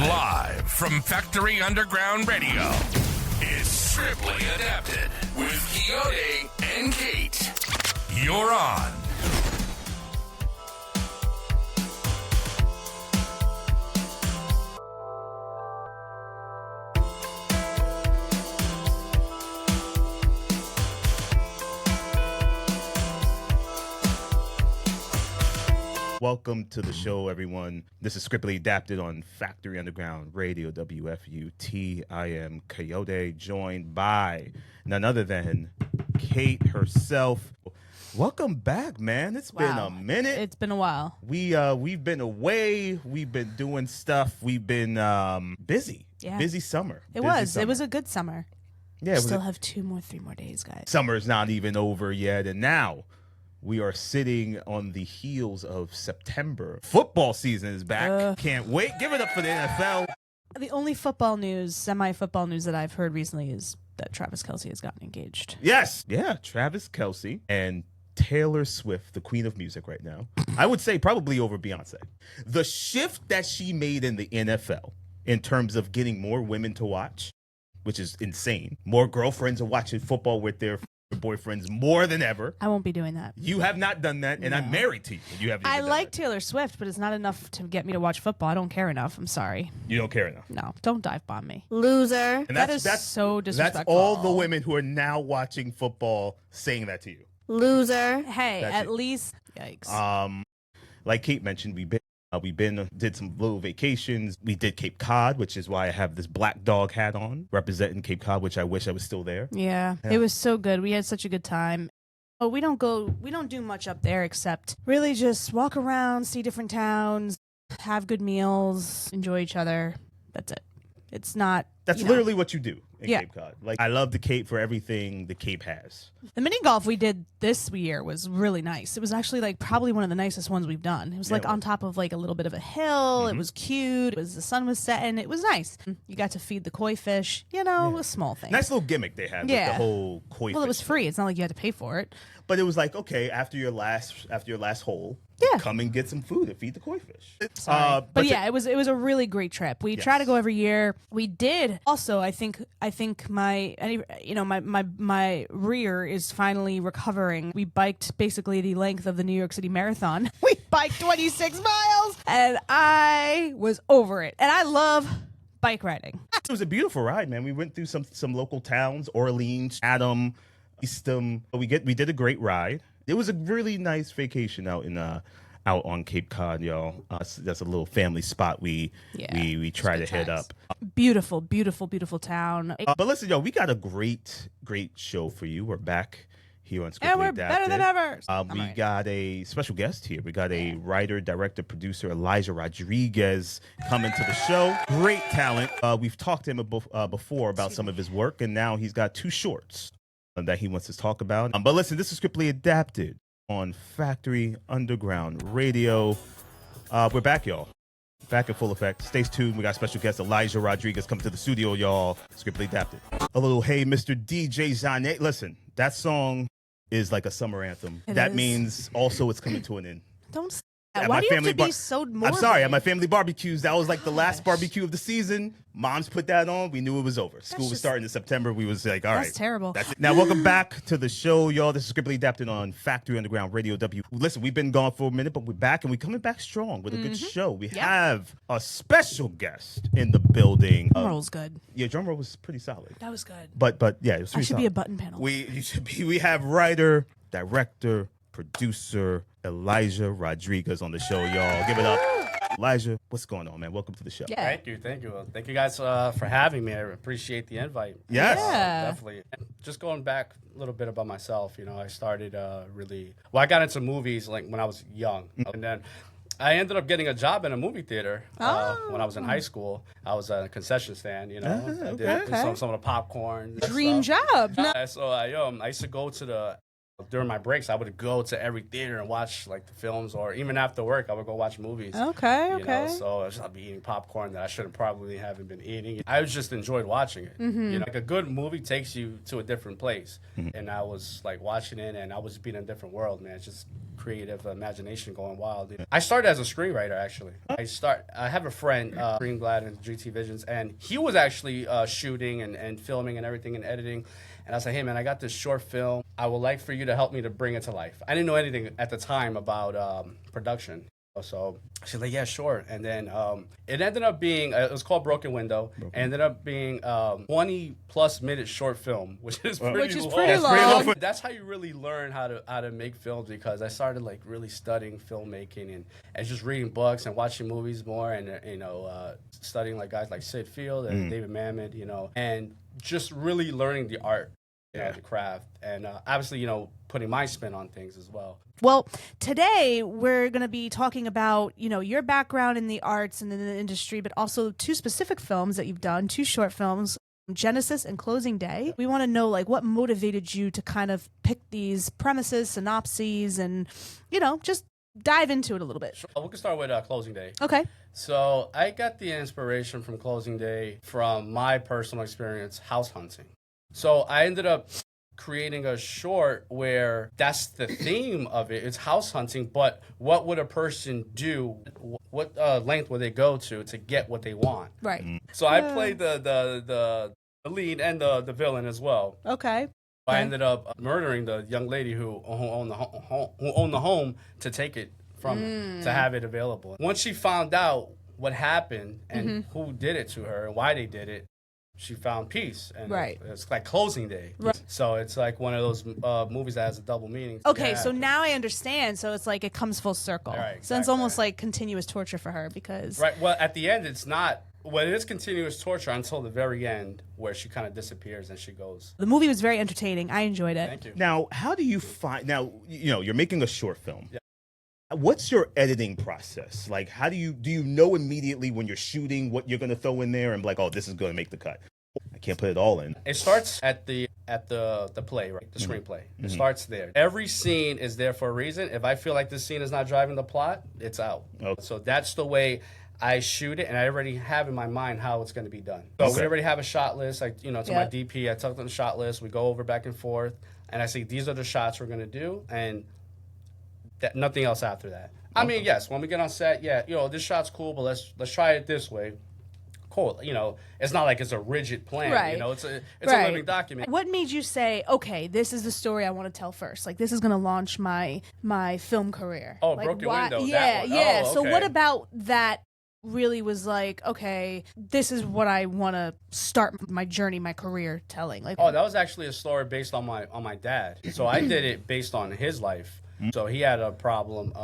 Live from Factory Underground Radio, it's Criptly Adapted with Kayode and Kate. You're on. Welcome to the show, everyone. This is Criptly Adapted on Factory Underground Radio, WFUT. I am Kayode, joined by none other than Kate herself. Welcome back, man. It's been a minute. It's been a while. We've been away. We've been doing stuff. We've been busy. Yeah. Busy summer. It was a good summer. Yeah. We still have 3 more days, guys. Summer's not even over yet, and now we are sitting on the heels of September. Football season is back. Can't wait. Give it up for the NFL. The only football news, semi-football news that I've heard recently is that Travis Kelce has gotten engaged. Yes. Yeah, Travis Kelce and Taylor Swift, the queen of music right now. I would say probably over Beyonce. The shift that she made in the NFL in terms of getting more women to watch, which is insane. More girlfriends are watching football with their boyfriends more than ever. I won't be doing that. You have not done that, and No. I'm married to you. You haven't. I even done like that. Taylor Swift, but it's not enough to get me to watch football. I don't care enough. I'm sorry. You don't care enough. No, don't dive bomb me. Loser. And That is so disrespectful. That's all the women who are now watching football saying that to you. Loser. Hey, That's at it. least, yikes. Like Kate mentioned, we've been did some little vacations. We did Cape Cod, which is why I have this black dog hat on, representing Cape Cod, which I wish I was still there. Yeah, it was so good. We had such a good time. Oh, we don't do much up there except really just walk around, see different towns, have good meals, enjoy each other. That's it. It's not. That's literally what you do in Yeah. Cape Cod. Like, I love the Cape for everything the Cape has. The mini golf we did this year was really nice. It was actually like probably one of the nicest ones we've done. It was like on top of like a little bit of a hill. It was cute. The sun was setting. It was nice. You got to feed the koi fish. You know, a small thing. Nice little gimmick they had with Yeah. the whole koi Well, it was fish. free. It's not like you had to pay for it. But it was like, okay, after your last hole, Yeah. come and get some food and feed the koi fish. Sorry. But to- yeah, it was a really great trip. We try to go every year. We did also. I think my rear is finally recovering. We biked basically the length of the New York City Marathon. We biked 26 miles, and I was over it. And I love bike riding. It was a beautiful ride, man. We went through some local towns, Orleans, Chatham, Eastham. We did a great ride. It was a really nice vacation out on Cape Cod, y'all. That's a little family spot we try to hit up. Beautiful, beautiful, beautiful town. But listen, y'all, we got a great show for you. We're back here on Scriptly And we're Adapted. better than ever. We got a special guest here. We got a writer, director, producer, Elijah Rodriguez, coming to the show. Great talent. We've talked to him before about some of his work, and now he's got 2 shorts that he wants to talk about. But listen, this is Scriptly Adapted on Factory Underground Radio. We're back, y'all. Back in full effect. Stay tuned. We got special guest Elijah Rodriguez coming to the studio, y'all. Scriptly Adapted. A little Hey Mr. DJ Zane. Listen, that song is like a summer anthem. It That is. means also it's coming to an end. Don't say At that. my Why do you have family to be bar- so morbid? I'm sorry, at my family barbecues, that was like the last Gosh. barbecue of the season. Moms put that on. We knew it was over. School was just- starting in September. We was like, all right. That's terrible. That's it. Now, welcome back to the show, y'all. This is Scriptly Adapted on Factory Underground Radio W. Listen, we've been gone for a minute, but we're back, and we're coming back strong with a good show. We have a special guest in the building. Roll's good. Yeah, drum roll was pretty solid. That was good. But yeah, it was I pretty should be solid. a button panel. We have writer, director, producer Elijah Rodriguez on the show, y'all. Give it up. Elijah, what's going on, man? Welcome to the show. Yeah. Thank you. Thank you guys for having me. I appreciate the invite. Yes. Yeah. Definitely. And just going back a little bit about myself, I started I got into movies like when I was young, and then I ended up getting a job in a movie theater when I was in high school. I was at a concession stand, I did some of the popcorn. and Dream stuff. job. No. So I used to go to during my breaks, I would go to every theater and watch like the films, or even after work, I would go watch movies. Okay, You know, okay. so I'd be eating popcorn that I shouldn't probably haven't been eating. I just enjoyed watching it. Like a good movie takes you to a different place, and I was like watching it, and I was being in a different world, man. It's just creative imagination going wild. I started as a screenwriter, actually. I have a friend, Greenblatt and GT Visions, and he was actually shooting and filming and everything and editing. And I was like, hey, man, I got this short film. I would like for you to help me to bring it to life. I didn't know anything at the time about production. So she's like, yeah, sure. And then it ended up being, it was called Broken Window. It ended up being 20-plus minute short film, which is pretty long. That's how you really learn how to make films, because I started like really studying filmmaking and just reading books and watching movies more, and studying like guys like Sid Field and David Mamet, and just really learning the art. The craft, and obviously, putting my spin on things as well. Well, today we're going to be talking about, your background in the arts and in the industry, but also 2 specific films that you've done, 2 short films, Genesis and Closing Day. We want to know, what motivated you to kind of pick these premises, synopses, and, just dive into it a little bit. Sure. We can start with Closing Day. Okay. So I got the inspiration from Closing Day from my personal experience house hunting. So I ended up creating a short where that's the theme of it. It's house hunting, but what would a person do? What length would they go to get what they want? Right. So I played the lead and the villain as well. Okay. I ended up murdering the young lady who owned the home to take it from to have it available. Once she found out what happened and who did it to her and why they did it, she found peace, and it's like Closing Day. Right. So it's like one of those movies that has a double meaning. Okay, so now I understand. So it's like it comes full circle. Right, so it's almost like continuous torture for her because... Right, well, at the end, it's not... Well, it is continuous torture until the very end where she kind of disappears and she goes. The movie was very entertaining. I enjoyed it. Thank you. Now, how do you find... Now, you're making a short film. Yeah. What's your editing process? Like, how do you know immediately when you're shooting what you're going to throw in there and be like, oh, this is going to make the cut? I can't put it all in. It starts at the play, right? The screenplay. It starts there. Every scene is there for a reason. If I feel like this scene is not driving the plot, it's out. Okay. So that's the way I shoot it, and I already have in my mind how it's going to be done. So we already have a shot list. My DP, I took them the shot list. We go over back and forth, and I say, these are the shots we're going to do, and nothing else after that. I mean, yes, when we get on set, this shot's cool, but let's try it this way. Cool. It's not like it's a rigid plan. Right. It's a living document. What made you say, okay, this is the story I want to tell first? Like, this is going to launch my film career. Oh, like, Broken Window. Yeah, that one. yeah. Oh, okay. So what about that really was like, okay, this is what I want to start my journey, my career telling? Like, that was actually a story based on my dad. So I did it based on his life. So he had a problem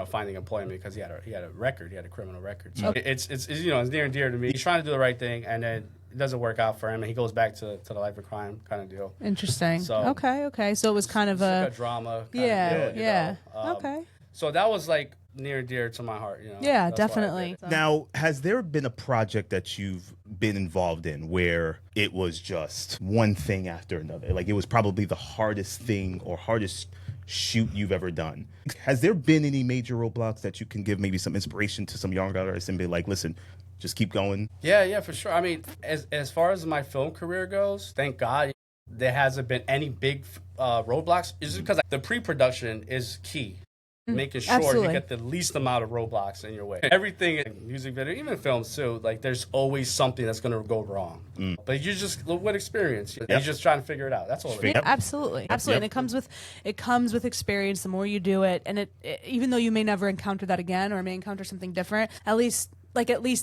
finding employment because he had a record. He had a criminal record. So it's near and dear to me. He's trying to do the right thing, and then it doesn't work out for him, and he goes back to the life of crime kind of deal. Interesting. So okay. So it was kind of like a drama. Kind of deal, Okay. So that was like near and dear to my heart. Yeah, definitely. Now, has there been a project that you've been involved in where it was just one thing after another? Like it was probably the hardest thing or hardest shoot you've ever done. Has there been any major roadblocks that you can give maybe some inspiration to some young artists and be like, listen, just keep going? Yeah, for sure. I mean, as far as my film career goes, thank God there hasn't been any big roadblocks. It's just because the pre-production is key. Making sure you get the least amount of roadblocks in your way. Everything, music video, even films too, like there's always something that's going to go wrong. But you just, with experience, you're just trying to figure it out. That's all it is. Absolutely. And it comes with experience. The more you do it, and it even though you may never encounter that again or may encounter something different, at least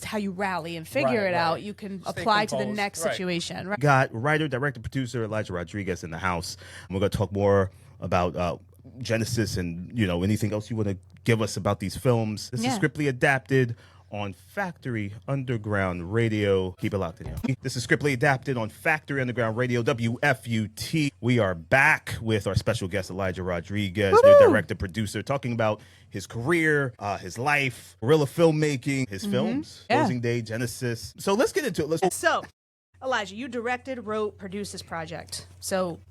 how you rally and figure it out, you can apply to the next situation. Right? Got writer, director, producer Elijah Rodriguez in the house. And we're going to talk more about Genesis and anything else you want to give us about these films. This is Criptly Adapted on Factory Underground Radio. Keep it locked in here. This is Criptly Adapted on Factory Underground Radio, WFUT. We are back with our special guest Elijah Rodriguez, new director, producer, talking about his career, his life, guerrilla filmmaking, his films, Closing Day, Genesis. So let's get into it. So, Elijah, you directed, wrote, produced this project,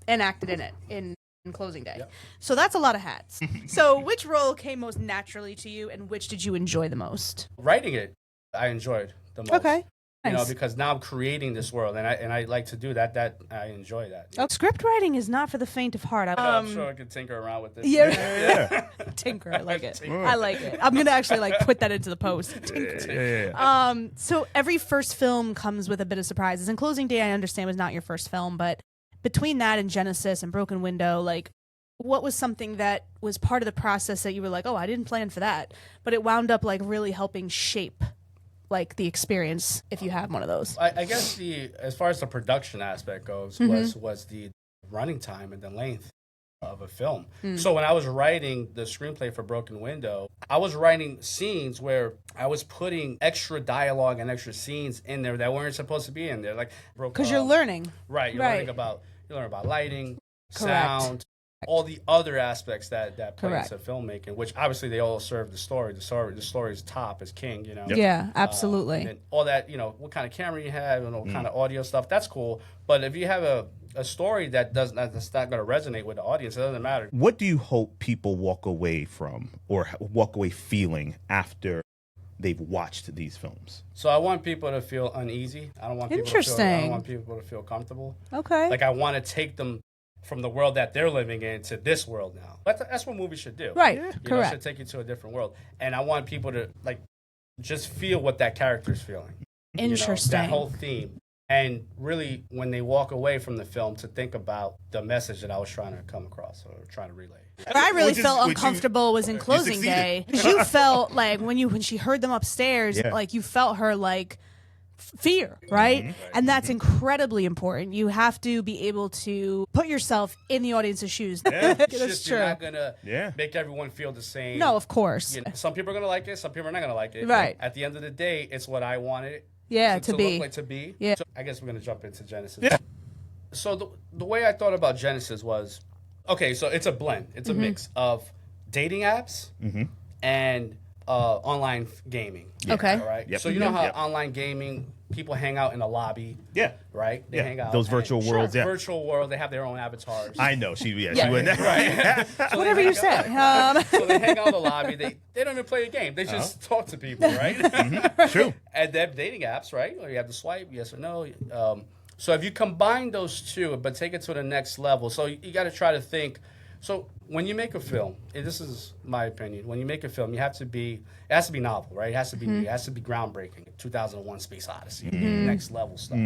and acted in it in Closing Day. Yep. So that's a lot of hats. So which role came most naturally to you and which did you enjoy the most? Writing it, I enjoyed the most. Okay. You know, Nice. because now I'm creating this world, and I like to do that. That I enjoy that. Oh, script writing is not for the faint of heart. I'm sure I could tinker around with it. Yeah. Tinker, I like it. I like it. I'm gonna actually like put that into the post. Tinker. So every first film comes with a bit of surprises. And Closing Day, I understand, was not your first film, but between that and Genesis and Broken Window, like, what was something that was part of the process that you were like, oh, I didn't plan for that, but it wound up like really helping shape like the experience, if you have one of those? I guess as far as the production aspect goes, was the running time and the length of a film. So when I was writing the screenplay for Broken Window, I was writing scenes where I was putting extra dialogue and extra scenes in there that weren't supposed to be in there, like Because you're learning. Right, you're learning about lighting, Correct. sound, all the other aspects that play Correct. into filmmaking, which obviously they all serve the story. The story's top is king, you know. Yeah, absolutely. And all that, you know, what kind of camera you have and what kind of audio stuff, that's cool. But if you have a story that's not going to resonate with the audience, it doesn't matter. What do you hope people walk away from or walk away feeling after they've watched these films? So I want people to feel uneasy. I don't want people to feel comfortable. Okay. Like I want to take them from the world that they're living in to this world now. That's what movies should do. Right. You know, it Correct. should take you to a different world. And I want people to like just feel what that character's feeling. Interesting. You know, that whole theme. And really, when they walk away from the film, to think about the message that I was trying to come across or trying to relay. What I really Which is- felt which you- uncomfortable was in you Closing succeeded. Day. 'Cause you felt like when she heard them upstairs, Yeah. like you felt her like fear, right? And that's incredibly important. You have to be able to put yourself in the audience's shoes. It's That's just true. you're not gonna Yeah. make everyone feel the same. No, of course. You know, some people are gonna like it, some people are not gonna like it. Right. At the end of the day, it's what I wanted. Yeah, to to be. look like to be. Yeah. So I guess we're gonna jump into Genesis. Yeah. So the way I thought about Genesis was, okay, so it's a blend. It's a mix of dating apps and online gaming. Okay. All right. Yep. So you know how Yep. online gaming, people hang out in a lobby, Yeah. right? They Yeah. hang out. Those and- virtual worlds, yeah. Virtual world. They have their own avatars. I know. She Yeah. went Right. So Whatever they you hang say. out- So they hang out in the lobby. They don't even play a game. They just talk to people, right? True. And they have dating apps, right? Or you have to swipe, yes or no. So if you combine those two, but take it to the next level, so you got to try to think. So when you make a film, and this is my opinion, when you make a film, it has to be novel, right? It has to be groundbreaking. 2001: Space Odyssey, next level stuff.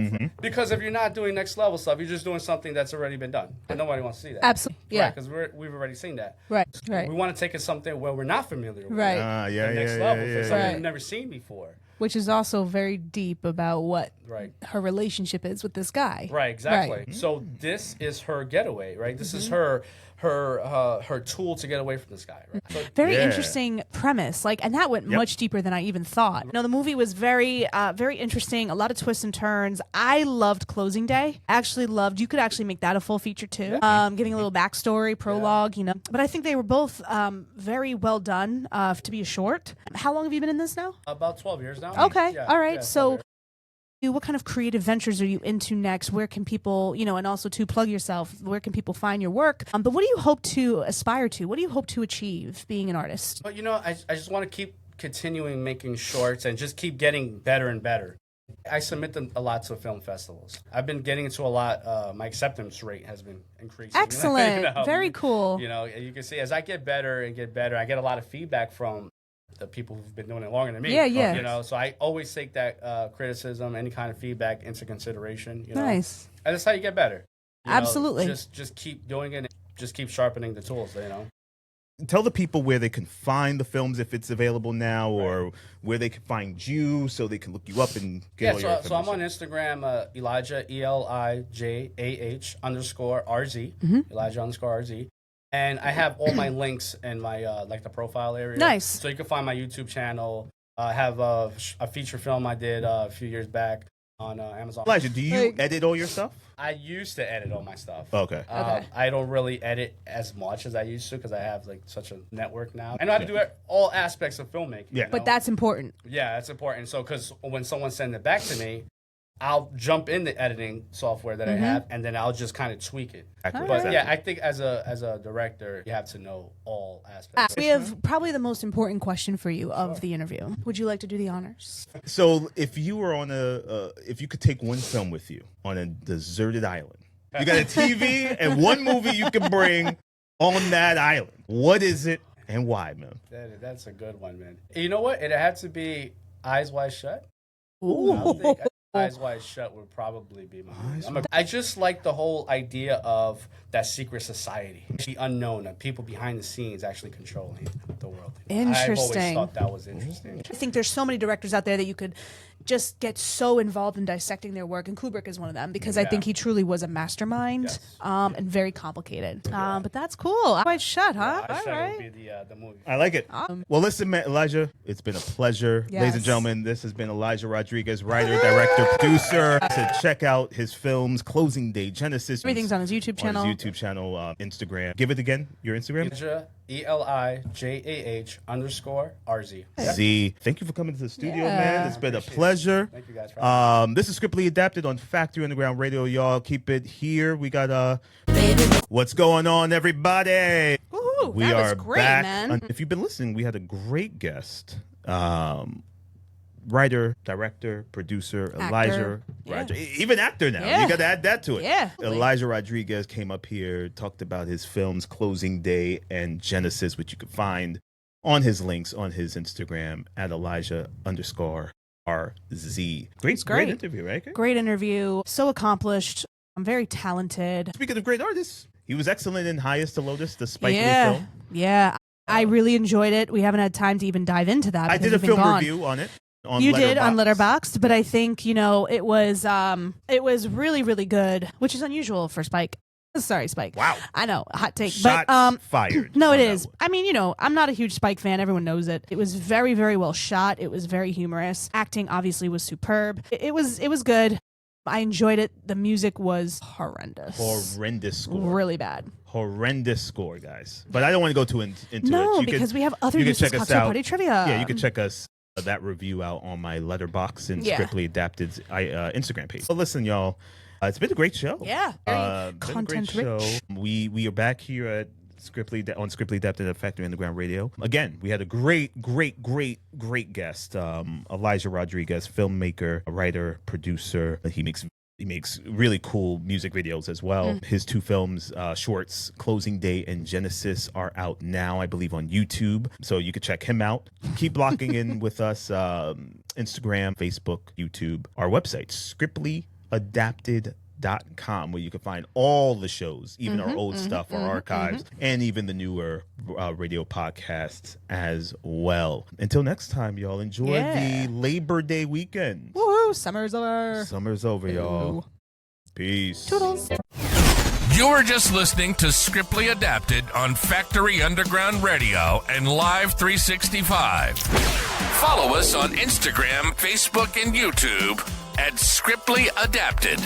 Because if you're not doing next level stuff, you're just doing something that's already been done, and nobody wants to see that. Absolutely. Yeah. Because we've already seen that. Right. Right. We want to take it something where we're not familiar with. Right. Yeah. The next Yeah. level Yeah. for something Right. we've never seen before. Which is also very deep about what Right. her relationship is with this guy. Right, exactly. Right. So this is her getaway, right? This is her tool to get away from this guy, right? So, Very Yeah. interesting premise, like, and that went much deeper than I even thought. The movie was very, very interesting. A lot of twists and turns. I loved Closing Day. Actually loved. You could actually make that a full feature too. Giving a little backstory, prologue, But I think they were both very well done to be a short. How long have you been in this now? about 12 years now. Okay, Yeah, all right. yeah, So, what kind of creative ventures are you into next? Where can people, and also to plug yourself, where can people find your work? But what do you hope to aspire to? What do you hope to achieve being an artist? But I just want to keep continuing making shorts and just keep getting better and better. I submit them a lot to film festivals. I've been getting into a lot. My acceptance rate has been increasing. Excellent. Very cool. You can see as I get better and get better, I get a lot of feedback from the people who've been doing it longer than me. Yeah, yeah. So I always take that criticism, any kind of feedback into consideration. Nice. And that's how you get better. Absolutely. Just keep doing it. And just keep sharpening the tools. Tell the people where they can find the films if it's available now, or where they can find you so they can look you up and get all your information. So I'm on Instagram, Elijah, ELIJAH _RZ, Elijah _RZ. And I have all my links in my the profile area. Nice. So you can find my YouTube channel. I have a feature film I did a few years back on Amazon. Elijah, do you edit all your stuff? I used to edit all my stuff. Okay. I don't really edit as much as I used to because I have such a network now. I know how to do all aspects of filmmaking. Yeah. But that's important. Yeah, that's important. So because when someone sends it back to me, I'll jump in the editing software that I have, and then I'll just kind of tweak it. Exactly. But yeah, I think as a director, you have to know all aspects. We have probably the most important question for you of the interview. Would you like to do the honors? So if you were on if you could take one film with you on a deserted island, you got a TV and one movie you can bring on that island. What is it and why, man? That's a good one, man. You know what? It had to be Eyes Wide Shut. Ooh. I think Eyes Wide Shut would probably be my movie. I just like the whole idea of that secret society, the unknown, of people behind the scenes actually controlling the world. I've always Interesting. thought that was interesting. I think there's so many directors out there that you could just get so involved in dissecting their work, and Kubrick is one of them because I think he truly was a mastermind, Yes. and very complicated. But that's cool. Quite shut, huh? Eyes All Shut right. would be the movie. I like it. Well, listen, man, Elijah, it's been a pleasure. Yes. Ladies and gentlemen, this has been Elijah Rodriguez, writer, director, producer. So check out his films, Closing Day, Genesis. Everything's on his YouTube channel. On his YouTube channel, Instagram. Give it again, your Instagram. Elijah, ELIJAH_RZ. Z. Thank you for coming to the studio, Yeah. man. It's been a pleasure. Thank you guys for having me. This is Criptly Adapted on Factory Underground Radio, y'all. Keep it here. We got what's going on, everybody? Woohoo, We that was are great, back. man. If you've been listening, we had a great guest. Writer, director, producer, Elijah, yeah. even actor now. Yeah. You got to add that to it. Yeah. Elijah Rodriguez came up here, talked about his films, Closing Day and Genesis, which you can find on his links on his Instagram at Elijah_RZ. Great interview, right? Great interview. So accomplished. I'm very talented. Speaking of great artists, he was excellent in Highest to Lotus, the Spike Lee Yeah. film. Yeah. I really enjoyed it. We haven't had time to even dive into that. I because did a we've been film gone. review on it. On You did on Letterboxd. Letterboxd, but I think, it was really, really good, which is unusual for Spike. Sorry, Spike. Wow. I know, hot take. Shots but fired. no, on it that is. one. I mean, I'm not a huge Spike fan. Everyone knows it. It was very, very well shot. It was very humorous. Acting obviously was superb. It was good. I enjoyed it. The music was horrendous. Horrendous score. Really bad. Horrendous score, guys. But I don't want to go too into No, it. because we have other you can useless check us cocktail out. party trivia. Yeah, you can check us that review out on my Letterboxd and Yeah. Scriptly Adapted's Instagram page. So listen, y'all, it's been a great show. Yeah, very been a great content rich. show. We are back here at Scriptly Adapted at Factory Underground Radio. Again, we had a great guest, Elijah Rodriguez, filmmaker, writer, producer. He makes really cool music videos as well. His two films, shorts, Closing Day and Genesis, are out now, I believe, on YouTube. So you could check him out. Keep locking in with us. Instagram, Facebook, YouTube, our website, scriptlyadapted.com, where you can find all the shows, even our old stuff, our archives, and even the newer radio podcasts as well. Until next time, y'all, enjoy the Labor Day weekend. Woohoo, summer's over. Summer's over, y'all. Peace. Toodles. You're just listening to Scriptly Adapted on Factory Underground Radio and Live 365. Follow us on Instagram, Facebook, and YouTube at Scriptly Adapted.